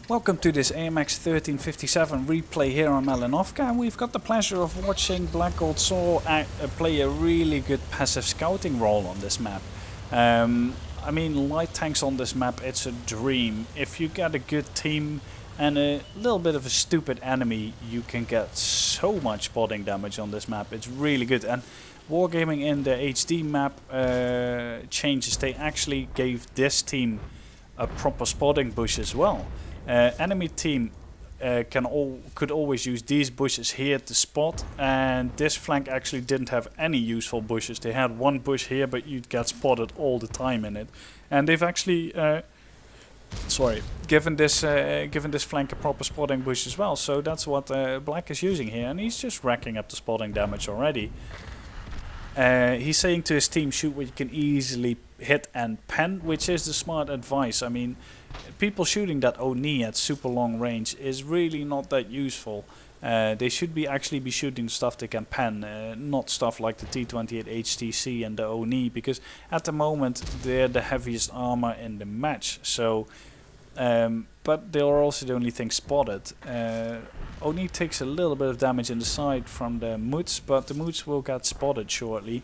Welcome to this AMX 1357 replay here on Campinovka, and we've got the pleasure of watching Black Gold Saw play a really good passive scouting role on this map. I mean, light tanks on this map, it's a dream. If you get a good team and a little bit of a stupid enemy, you can get so much spotting damage on this map. It's really good. And Wargaming in the HD map changes, they actually gave this team a proper spotting bush as well. Enemy team could always use these bushes here to spot, and this flank actually didn't have any useful bushes. They had one bush here, but you'd get spotted all the time in it. And they've actually given this flank a proper spotting bush as well. So that's what Black is using here, and he's just racking up the spotting damage already. He's saying to his team, shoot what you can easily hit and pen, which is the smart advice. I mean, people shooting that Oni at super long range is really not that useful. They should actually be shooting stuff they can pen, not stuff like the T28 HTC and the Oni, because at the moment they're the heaviest armor in the match. So, but they are also the only thing spotted. Oni takes a little bit of damage in the side from the moods, but the moods will get spotted shortly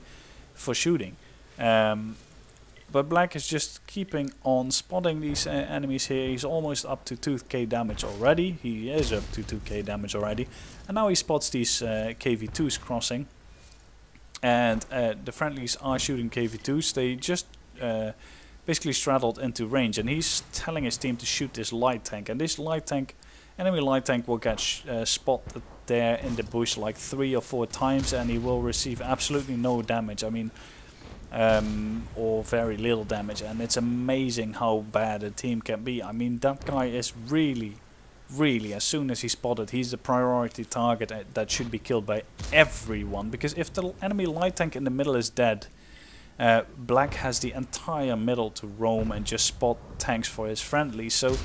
for shooting. But Black is just keeping on spotting these enemies here. He's almost up to 2k damage already. He is up to 2k damage already. And now he spots these KV2s crossing. And the friendlies are shooting KV2s. They just basically straddled into range. And he's telling his team to shoot this light tank. And this enemy light tank will get spotted there in the bush like 3 or 4 times. And he will receive absolutely no damage. I mean, or very little damage, and it's amazing how bad a team can be. I mean, that guy is really, as soon as he's spotted, he's the priority target that should be killed by everyone, because if the enemy light tank in the middle is dead, Black has the entire middle to roam and just spot tanks for his friendlies. So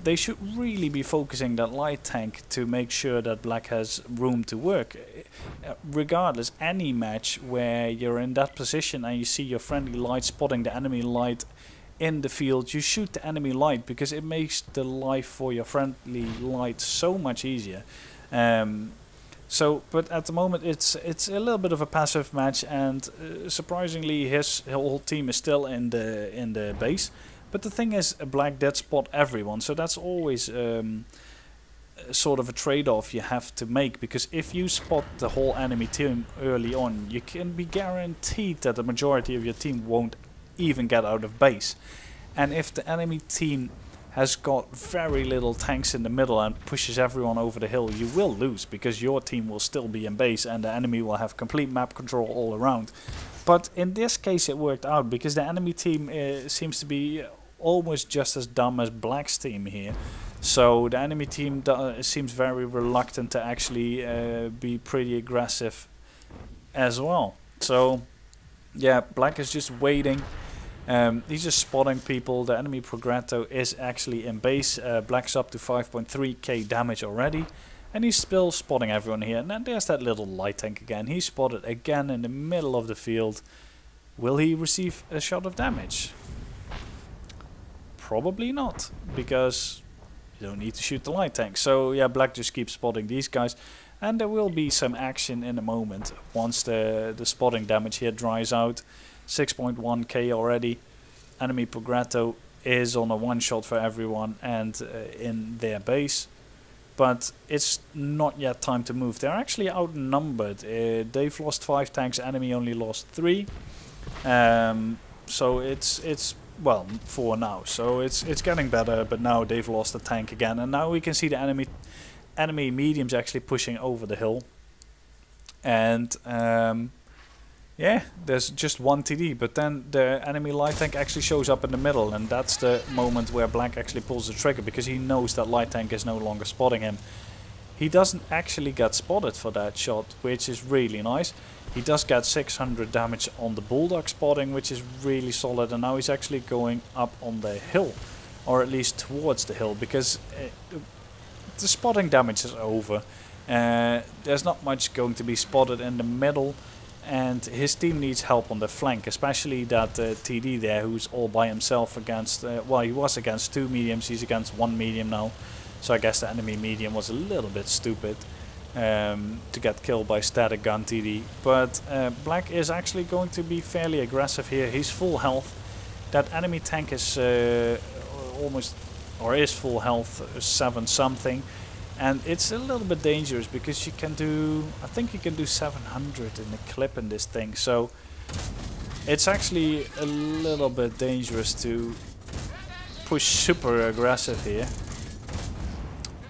they should really be focusing that light tank to make sure that Black has room to work. Regardless, any match where you're in that position and you see your friendly light spotting the enemy light in the field, you shoot the enemy light, because it makes the life for your friendly light so much easier. But at the moment it's a little bit of a passive match, and surprisingly his whole team is still in the base. But the thing is, Black did spot everyone, so that's always sort of a trade-off you have to make, because if you spot the whole enemy team early on, you can be guaranteed that the majority of your team won't even get out of base. And if the enemy team has got very little tanks in the middle and pushes everyone over the hill, you will lose, because your team will still be in base and the enemy will have complete map control all around. But in this case it worked out, because the enemy team seems to be almost just as dumb as Black's team here. So the enemy team seems very reluctant to actually be pretty aggressive as well. So yeah, Black is just waiting. He's just spotting people. The enemy Progreto is actually in base. Black's up to 5.3k damage already, and he's still spotting everyone here. And then there's that little light tank again. He's spotted again in the middle of the field. Will he receive a shot of damage? Probably not, because you don't need to shoot the light tank. So yeah, Black just keeps spotting these guys, and there will be some action in a moment once the spotting damage here dries out. 6.1k already. Enemy Progreto is on a one shot for everyone and in their base, but it's not yet time to move. They're actually outnumbered. They've lost 5 tanks, enemy only lost 3. So it's well, 4 now, so it's getting better, but now they've lost a tank again, and now we can see the enemy mediums actually pushing over the hill. And yeah, there's just one TD, but then the enemy light tank actually shows up in the middle, and that's the moment where Black actually pulls the trigger, because he knows that light tank is no longer spotting him. He doesn't actually get spotted for that shot, which is really nice. He does get 600 damage on the Bulldog spotting, which is really solid, and now he's actually going up on the hill, or at least towards the hill, because the spotting damage is over. There's not much going to be spotted in the middle. and his team needs help on the flank, especially that TD there, who's all by himself against, well, he was against 2 mediums, he's against 1 medium now, so I guess the enemy medium was a little bit stupid to get killed by static gun TD, but Black is actually going to be fairly aggressive here. He's full health. That enemy tank is almost, or is full health, 7 something. And it's a little bit dangerous because you can do, I think you can do 700 in a clip in this thing. So it's actually a little bit dangerous to push super aggressive here,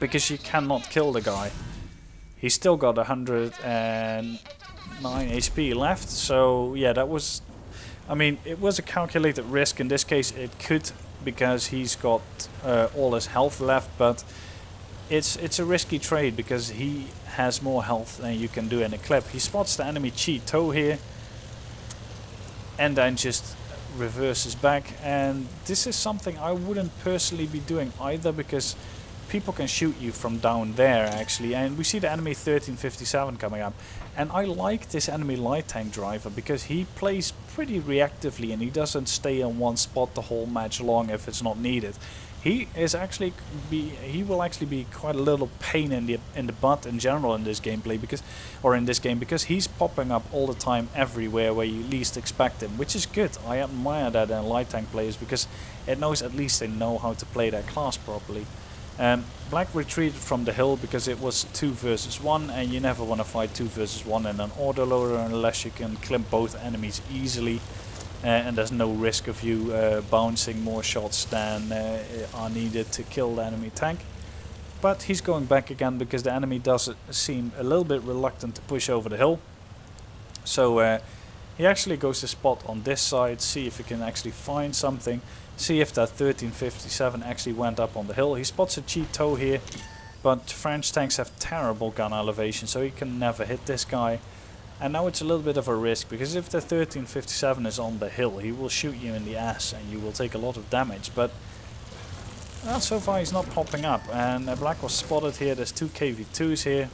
because you cannot kill the guy. He's still got 109 HP left. So yeah, that was, I mean, it was a calculated risk. In this case it could, because he's got all his health left, but it's a risky trade because he has more health than you can do in a clip. He spots the enemy cheat toe here and then just reverses back, and this is something I wouldn't personally be doing either, because people can shoot you from down there actually. And we see the enemy 1357 coming up, and I like this enemy light tank driver because he plays pretty reactively and he doesn't stay in one spot the whole match long if it's not needed. He will actually be quite a little pain in the butt in general in this gameplay, because he's popping up all the time everywhere where you least expect him, which is good. I admire that in light tank players, because it knows at least they know how to play their class properly. Black retreated from the hill because it was 2 versus 1, and you never want to fight 2 versus 1 in an autoloader unless you can clip both enemies easily. And there's no risk of you bouncing more shots than are needed to kill the enemy tank. But he's going back again because the enemy does seem a little bit reluctant to push over the hill. So he actually goes to spot on this side, see if he can actually find something, see if that 1357 actually went up on the hill. He spots a cheat toe here, but French tanks have terrible gun elevation, so he can never hit this guy. And now it's a little bit of a risk, because if the 1357 is on the hill, he will shoot you in the ass and you will take a lot of damage. But well, so far he's not popping up, and Black was spotted here. There's 2 KV2s here,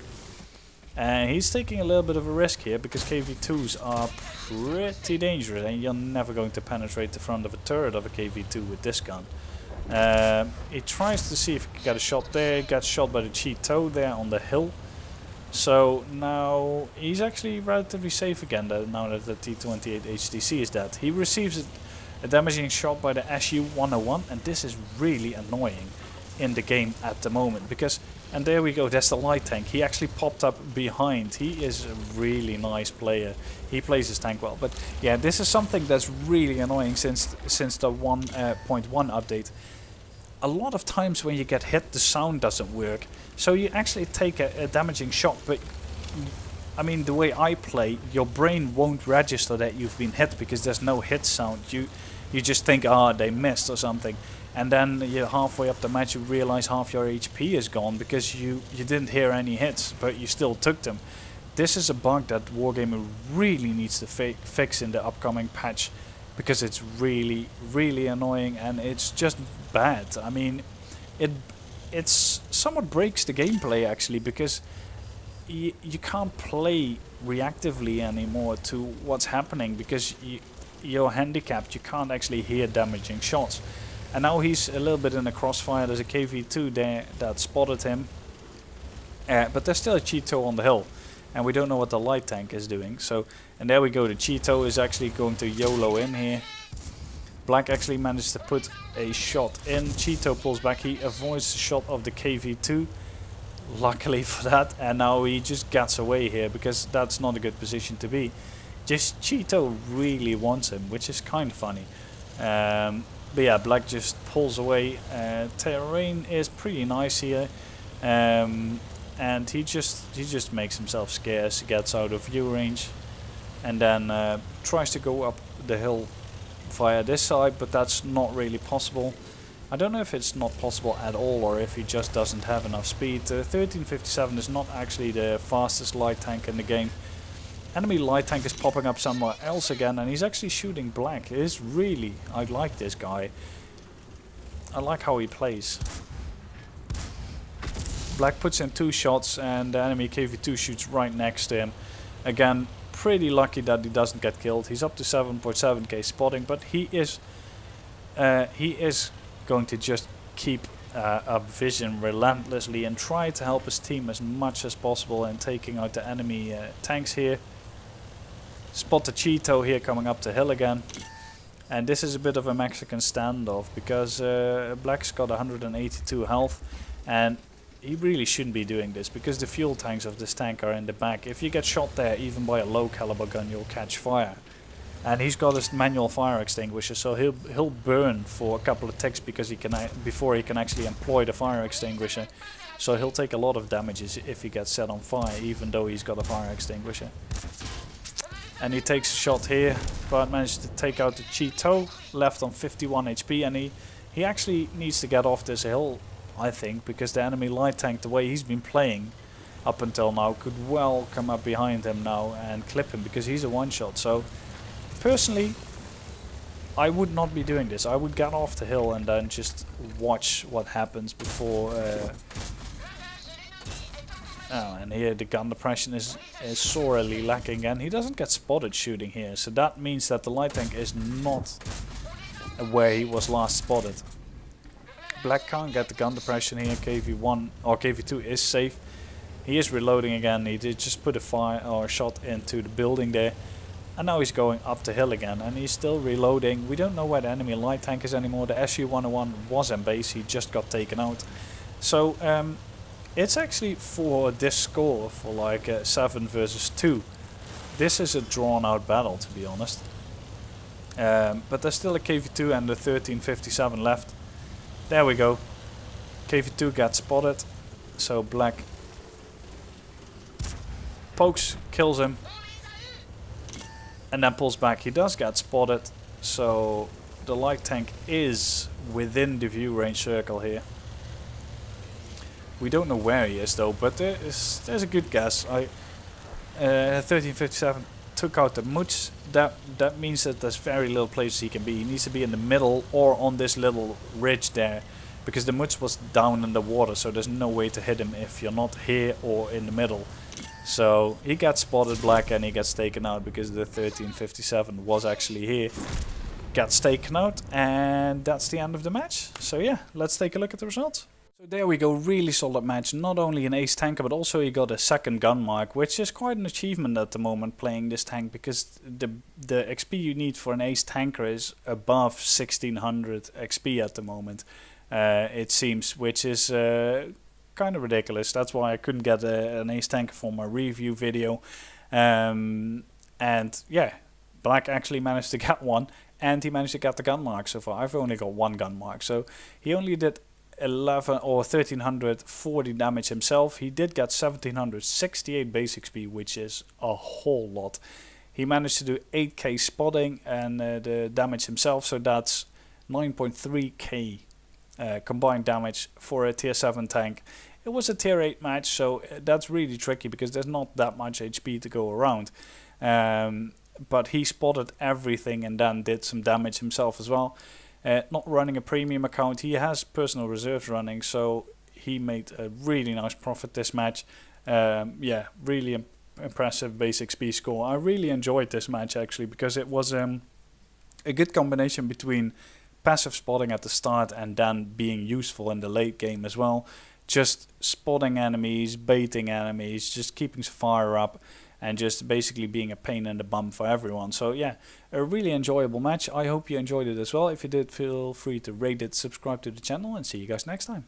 and he's taking a little bit of a risk here because KV2s are pretty dangerous, and you're never going to penetrate the front of a turret of a KV2 with this gun. He tries to see if he can get a shot there, gets shot by the cheat toe there on the hill. So now he's actually relatively safe again now that the T28 HTC is dead. He receives a damaging shot by the SU-101, and this is really annoying in the game at the moment, because, and there we go, that's the light tank. He actually popped up behind. He is a really nice player. He plays his tank well. But yeah, this is something that's really annoying since the 1.1 update. A lot of times when you get hit, the sound doesn't work, so you actually take a damaging shot, but I mean, the way I play, your brain won't register that you've been hit because there's no hit sound. You just think, ah, they missed or something, and then you're halfway up the match, you realize half your HP is gone because you didn't hear any hits, but you still took them. This is a bug that Wargamer really needs to fix in the upcoming patch, because it's really, really annoying and it's just bad. I mean, it's somewhat breaks the gameplay actually, because you can't play reactively anymore to what's happening, because you're handicapped. You can't actually hear damaging shots. And now he's a little bit in the crossfire. There's a KV2 there that spotted him, but there's still a Cheeto on the hill, and we don't know what the light tank is doing. So, and there we go, the Cheeto is actually going to YOLO in here. Black actually managed to put a shot in. Cheeto pulls back, he avoids the shot of the KV2, luckily for that, and now he just gets away here because that's not a good position to be. Just Cheeto really wants him, which is kind of funny. But yeah, Black just pulls away. Terrain is pretty nice here, and he just makes himself scarce, gets out of view range, and then tries to go up the hill via this side, but that's not really possible. I don't know if it's not possible at all or if he just doesn't have enough speed. 1357 is not actually the fastest light tank in the game. Enemy light tank is popping up somewhere else again, and he's actually shooting Black. It is really, I like this guy. I like how he plays. Black puts in 2 shots and the enemy KV2 shoots right next to him. Again, pretty lucky that he doesn't get killed. He's up to 7.7k spotting, but he is going to just keep up vision relentlessly and try to help his team as much as possible and taking out the enemy tanks here. Spot the Cheeto here coming up the hill again. And this is a bit of a Mexican standoff because Black's got 182 health and he really shouldn't be doing this because the fuel tanks of this tank are in the back. If you get shot there even by a low caliber gun, you'll catch fire. And he's got his manual fire extinguisher, so he'll burn for a couple of ticks because he can before he can actually employ the fire extinguisher. So he'll take a lot of damages if he gets set on fire, even though he's got a fire extinguisher. And he takes a shot here, but managed to take out the Cheeto, left on 51 HP, and he actually needs to get off this hill, I think, because the enemy light tank, the way he's been playing up until now, could well come up behind him now and clip him because he's a one-shot. So personally, I would not be doing this. I would get off the hill and then just watch what happens before... Oh, and here the gun depression is sorely lacking, and he doesn't get spotted shooting here. So that means that the light tank is not where he was last spotted. Black can't get the gun depression here. KV1 or KV2 is safe. He is reloading again. He did just put a fire or a shot into the building there. And now he's going up the hill again, and he's still reloading. We don't know where the enemy light tank is anymore. The SU-101 was in base. He just got taken out. So it's actually for this score, for like 7 versus 2. This is a drawn out battle, to be honest. But there's still a KV2 and the 1357 left. There we go. KV2 got spotted. So Black pokes, kills him, and then pulls back. He does get spotted. So the light tank is within the view range circle here. We don't know where he is though, but there's a good guess. 1357 took out the Moots. That means that there's very little places he can be. He needs to be in the middle or on this little ridge there, because the Moots was down in the water, so there's no way to hit him if you're not here or in the middle. So he gets spotted, Black, and he gets taken out because the 1357 was actually here. Gets taken out, and that's the end of the match. So yeah, let's take a look at the results. So there we go, really solid match. Not only an ace tanker, but also he got a second gun mark, which is quite an achievement at the moment playing this tank, because the XP you need for an ace tanker is above 1600 XP at the moment, it seems, which is kind of ridiculous. That's why I couldn't get an ace tanker for my review video. And yeah, Black actually managed to get one, and he managed to get the gun mark so far. I've only got one gun mark, so he only did 11 or 1340 damage himself. He did get 1768 base XP, which is a whole lot. He managed to do 8k spotting and the damage himself, so that's 9.3k combined damage for a tier 7 tank. It was a tier 8 match, so that's really tricky because there's not that much HP to go around. But he spotted everything and then did some damage himself as well. Not running a premium account, he has personal reserves running, so he made a really nice profit this match. Yeah, really impressive base XP score. I really enjoyed this match actually, because it was a good combination between passive spotting at the start and then being useful in the late game as well. Just spotting enemies, baiting enemies, just keeping fire up, and just basically being a pain in the bum for everyone. So yeah, a really enjoyable match. I hope you enjoyed it as well. If you did, feel free to rate it, subscribe to the channel, and see you guys next time.